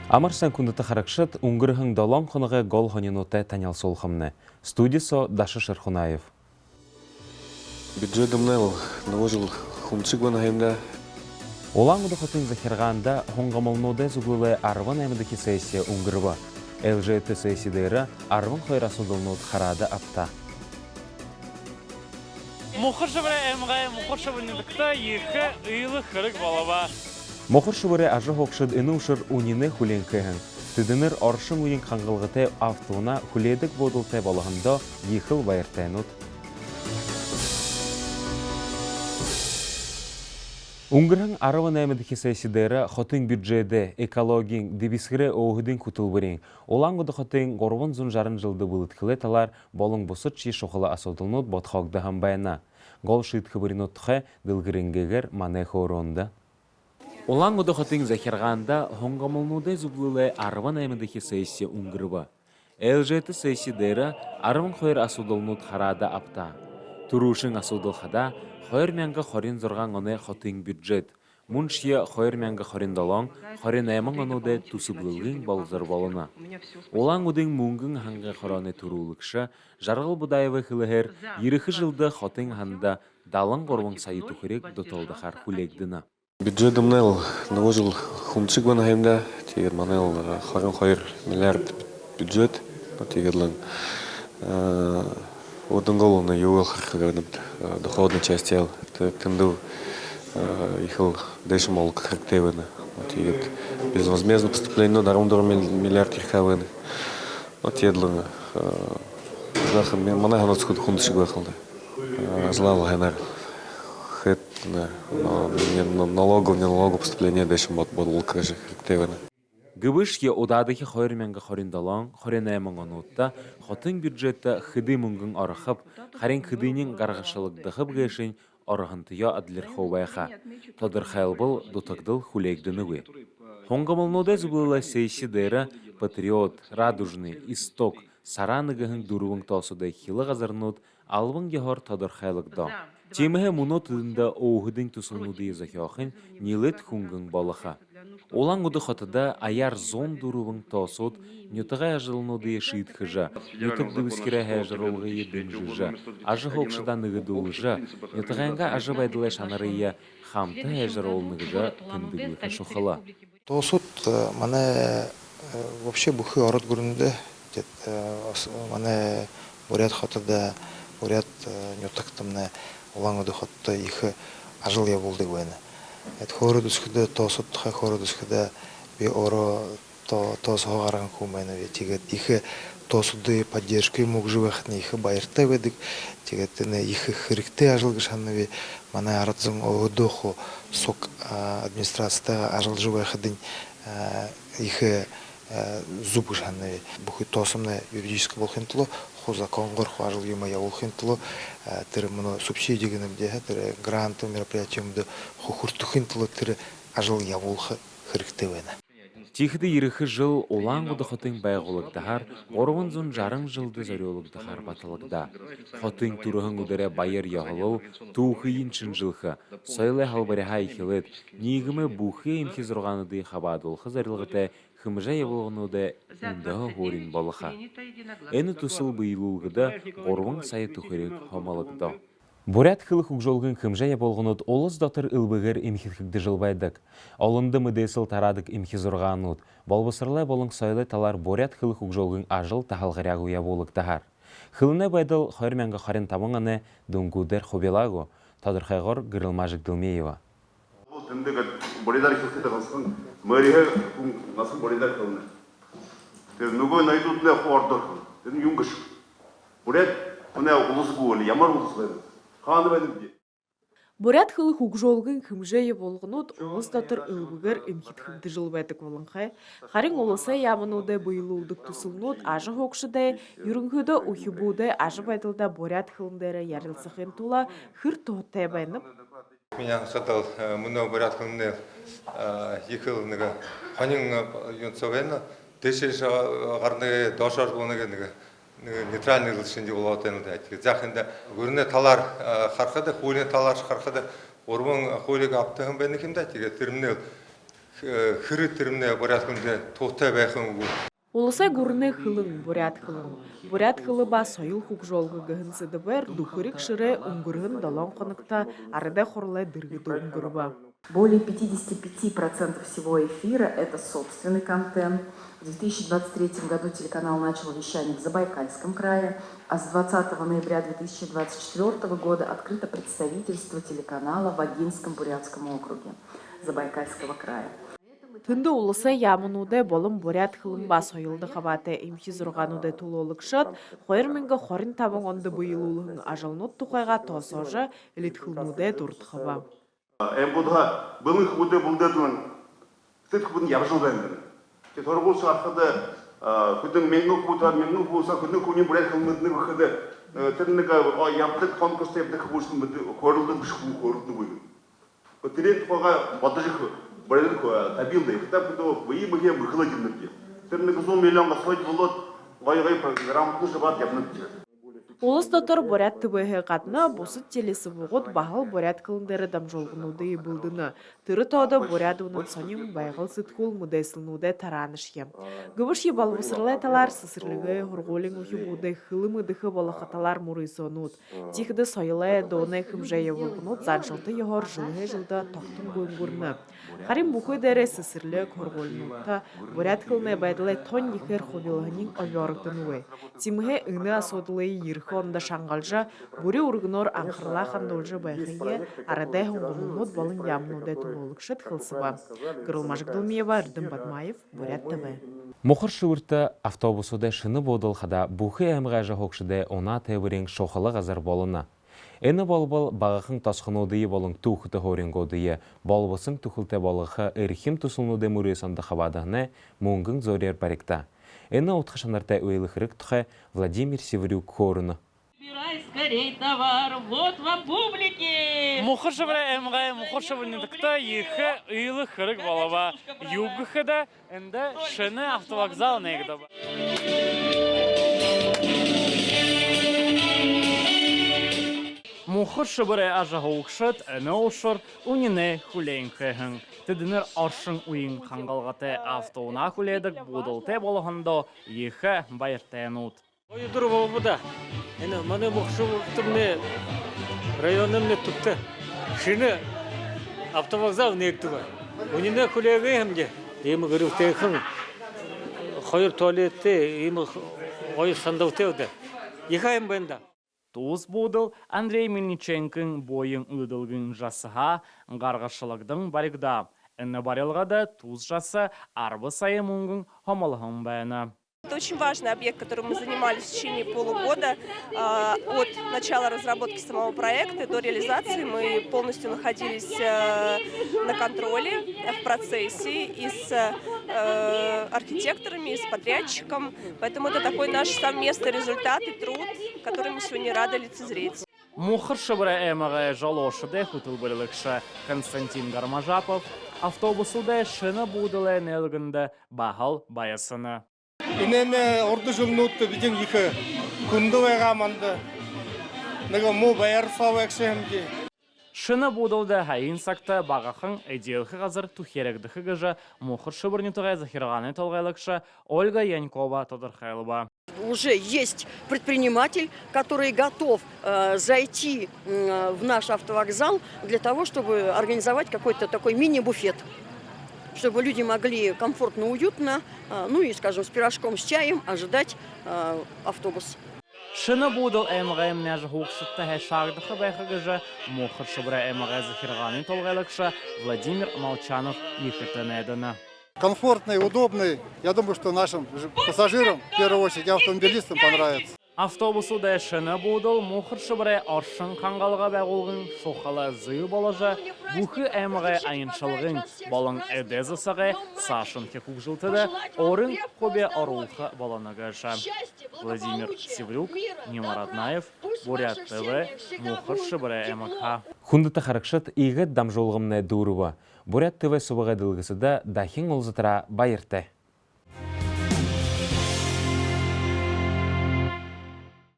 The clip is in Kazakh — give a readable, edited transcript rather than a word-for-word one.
Амарсан күндэті харакшыт уңгырхың долон қынығы гол хонинуты танял солхымны. Студисо Даша Шерхунаев. Бюджетымны наложил хумчик вон хаймда. Олан ұдықытын захирғанда хоңғамылнуды зүгілі арван әмідікі сессия уңгырва. ЛЖТ сессидері арван қойрасудылнуд харады апта. Мұқыршыбыры әмғай мұқыршыбырныңдықта екі ұйлы қырық балаба. Мұқыршыбыры ажы хоқшыд үні ұшыр унины хүлен күйін. Түдінір оршың үйін қаңғылғыты автуына хүледік бодылтай балығында ехіл байыртайнуд. Уңгырхың арван әмідікі сессидері хотын бюджеті, экологин, дебисгірі оғыдың күтілбірін. Олан ғыды хотын ғорван зүн жарын жылды бұлыткілі талар болың бұсыт чи шоқылы асылдылнуд ботхоғды хамбайына. Гол шыт қыбырын ұтқы дылгірінгегер манайқы оронды. Олан ғыды хотын захирғанда хоңғамылнуды зүглілі арван әмідікі сессия уңгырба. ЛЖТ сессидері арван қойыр асылдылнуд харады апта. Турушың асылдылхада Хойр мянга хорин зорган оны хотын бюджет. Муншия хойр мянга хорин долон, хорин айман онуды тусыблылгын балзар болуна. Олан удың мунгын ханга хороны турулыкша, жарғыл бұдайвы хылығыр, еріхі жылды хотын ханда далан горван сайы тухырек дотолды хар хулегдіна. Бюджетымны наложил хумчик вон хаймда. Тегер манел хорин миллиард бюджет. Тегерлан Однгол на югал доходной части тенду ехал дальше мол характевны. Вот и безвозмездное поступление на равно миллиард хавен. Вот едло захар мана ханат сход хундшиг байхалда. Злал ханар хэт на налоговое поступление дальше мод бодул каже характевны. Гыбышке одадығы хойр мянга хорин долон, хорин айман онутта, хотын бюджетті хыды мүнгін орықып, харин хыдынын гарғашылықдығып ғешін орығынтыя адлер ховайха. Тодыр хайлбыл дотагдыл хулегдінігі. Хоңғамылнуды зүгілі сейші дәрі патриот, радужный, исток, сараныгығын дұруын тосуды хилы ғазырнуд, алвын гехор тодыр хайлықда. Темігі мұны түдінде оғыдың тұсынуды езахиоқын нелет хүнгін балыға. Олан ұды қотыда аяр зон дұруын тосуд, нютыға әжылынуды ешейд хыжа, нютык дұвіскері әжырылғы едін жүжа, ажы хоқшыдан үгіді ұлжа, нютығанға ажы байдылай шанарыя хамты әжырылынығыжа түндігілігі шуқыла. Тосуд мана вообще бұхы орыд көрінді, мана бурят қотыда, бурят нютықтымны, олан ұды қотыда ехі ажыл я болды гөйні. Хоры дүскіде тосудтыға хоры дүскіде бе оро тосуға қараған көмейні бе. Тегет ехі тосуды поддержкой мұг живақытны ехі байырттай бедік. Тегет ехі хырыкты ажылғы шанны бе. Мана арадзың оғыдоқу сок администрацияда ажыл живақыдың ехі зубы шанны бе. Бұхы тосымны юридическі болхентылы, закон горху ажыл ема я болхентылы. Тірі мұны субсидия генімде, тірі гранты мероприятиемді хухуртухентылы тірі ажыл я болхы хырықтевені. Тихді еріхі жыл олан ғыды хотын байғылықтағар, орғын зүн жарың жылды зориолықтағар батылықда. Хотын тұрығын үдірі байыр яғылыл, туықы еншін жылқы, сойлы халбарыға екелет, негімі бұқы емхез ұрғаныды қабадылқы зарилғыты хымжа евылғынуды үндағы ғорин балыға. Әні тұсыл бұйылылғыда орғын сайы тұқырек хомалықда. Бурят хылық ұқжолғын хымжа евылғынуд олыз датыр үлбігір емхетхікді жылбайдық. Олынды мүдесіл тарадық емхез ұрғануд. Болбысырлай болың сойлы талар бурят хылық ұқжолғын ажыл тахалғыряғу еволықтағар. Хылыны байдыл қойырменгі қарин табыңаны дүнгудер хобелагу. Тадырхайғыр Гырылмажық Дылмеева. 머리에 나서 머리다 그러네. 그 누구 나이도 내 호어도 되는 용거시. 우리 오늘 улусгүй ямар улус байна? Хааны байна бие. Бурят хылық ұқжолғын хымжайы болғынуд олыс датыр үлбігір үмхетхігді жыл бәдік болыңқай. Харин олысы ямынуды бұйылуылдық тұсылнуд ажы хоқшыдай, юріңхіді ұхибуды ажы байдылда бурят хылындары ярылсықын тула хыр тоғыттай байынып. Меня садал много бурят хылынды ехылыныға қанын юнцовена, дешеш ғарны дошар болыныға нейтральный решение болатын да. Захында көріне талар харқады, хулин талар харқады, орбан хулига аптығын бәнекімді, теге терминал хөрөтермне бурят хөлне тугтай байхын үгүй. Улысай гурны хылын, бурят хылын. Бурят хылы ба союл хукжолғы гыхын сыдыбыр духырик шыры унгырын долон қонықта арыда хорлай дыргыды унгырба. Более 55% всего эфира – это собственный контент. В 2023 году телеканал начал вещание в Забайкальском крае, а с 20 ноября 2024 года открыто представительство телеканала в Агинском Бурятском округе Забайкальского края. Тынды улысы ямынуды болым бурят хылын бас ойылды қабаты имхиз ұрғануды тулолық шыт, қойырменгі қорын табың онды бұйылулығын ажылнут тұқайға тосожы үлет хылынуды дұрт қаба. Бұдға бұлың құды бұлдадың сыт құбын япжыл бәндің. Торғыл шарқыды күдің менгі болса күдің көне бурят хылынудың бұқыды түрінігі яптық конкурста яптық бұлшын көрілді бұшқын көрілді бұйын. Көтірет қоға бадыжық Бородинко табилды, хотя бы выебали выхлопили. Термин казон миллион gaslight булот, гай программны жабат япнып. Улыс дотор бурят тыбыһы катна бусыт телесі бугут бахал бурят кылындары дамжолгунуды булдыны. Тыры тода бурят унун соним байгыл сытхул мудесылнуды таранышке. Гыбыш ебал бусырлайталар сысырлыгы хургулин ухи буды хылымы дыхы балахаталар мурысонут. Тихды сойлы доны хымжая булгунут заншылты егор жылы жылда тоқтын гунгурны. Харим бухой дәре сысырлык хургулнутта бурят кылны байдылай тон ехер хубилганин овёрдынуы. Тимге ыны асодлы Онда шангалжа бүре ургнор анхырла хандолжа байхые арада хунгумут балын ямнуды тулолыкшыт хылсыба. Кырылмажык Дылмиева, Эрдым Бадмаев, Бурят ТВ. Мұқыр шүрті автобусуды шыны бодылхада бұхы әмғажа хоқшыды она тәвірен шоқылы ғазар болыны. Әні бол-бол бағықын тасқынудыйы болың тұхыты хорингодыйы, болбысын тұхылты болығы әрхим тұсылнуды мұресанды қабадығыны мұңгың зорер баректа. Эна утхашанарта уэлыхрык тхэ Владимир Севрюк хорыны. Убирай скорей товар, вот вам публике! Мұқыршыбыры әмғай мұқыршыбырнындықта ехі ұйлыхрык балаба югыхыда әнді шыны автовокзал негдaba. Мұқыршыбыры ажағы ұқшыт әні ұшыр ұніне хүлейінкіхін. Тедінер аршын ұйын қанғалғаты автоуна хүледік бұдылты болғанда ехі байыртайын ұд. Ой, дұрғы бұда. Маны мұқшыбыртымне районымне тұтты. Шыны автовокзал нектігі. Ұніне хүлейгейімде. Емі ғырықтайқын қойыр туалетті, емі қойыр сандауты өді. Ехайым бәнда. Туыз бұдыл Андрей Мельниченкін бойын ұдылғын жасыға ғарғашылығдың барығда. Әні барылғада туыз жасы арбы сайы мұңғын хомалығын бәйіні. Это очень важный объект, которым мы занимались в течение полугода. От начала разработки самого проекта до реализации мы полностью находились на контроле, в процессе и с архитекторами, и с подрядчиком. Поэтому это такой наш совместный результат и труд, который мы сегодня рады лицезреть. Мұқыршыбыры әміғі жалошыды құтылбылықшы Константин Гармажапов автобусуды шыны бұдылы нәлгінді бағал байысыны. Инен орды жылнутты біздің екі күнді байғаманды. Неге му байар сау әкшемде. Шыны бұдылды хайын сақты бағақын әделхі ғазыр тухерекдіхі гыжы мұқыршыбырны тұғай захирғаны толғайлықшы Ольга Янькова Тодорхайлова. Уже есть предприниматель, который готов зайти в наш автовокзал для того, чтобы организовать какой-то такой мини-буфет, чтобы люди могли комфортно, уютно, ну и, скажем, с пирожком, с чаем ожидать автобус. Шыны бұдыл әмғайым нәжі хуқсытты әшағдықы бәйхі гыжы мұқыршыбыры әмғай захирғаны толғайлықшы Владимир Молчанов ехітін әдіні. Комфортный, удобный. Я думаю, что нашим пассажирам, в первую очередь, автомобилистам понравится. Автобусу да шыны бұдыл мұқыршыбыры аршын қанғалға бәғылғын шоқалы зүй болажы бұқы әмғай айыншылғын балың әдезісіғі сашын кекук жылтыды орын қобе арулқы баланы ғаша. Владимир Севрюк, Немар Аднаев, Бурят ТВ, мұқыршыбыры әміға. Хундыты қарықшыт иғыт дамжолғымны дұрыва. Бурят ТВ сұбыға дылғысы да дахин олзытыра байырты.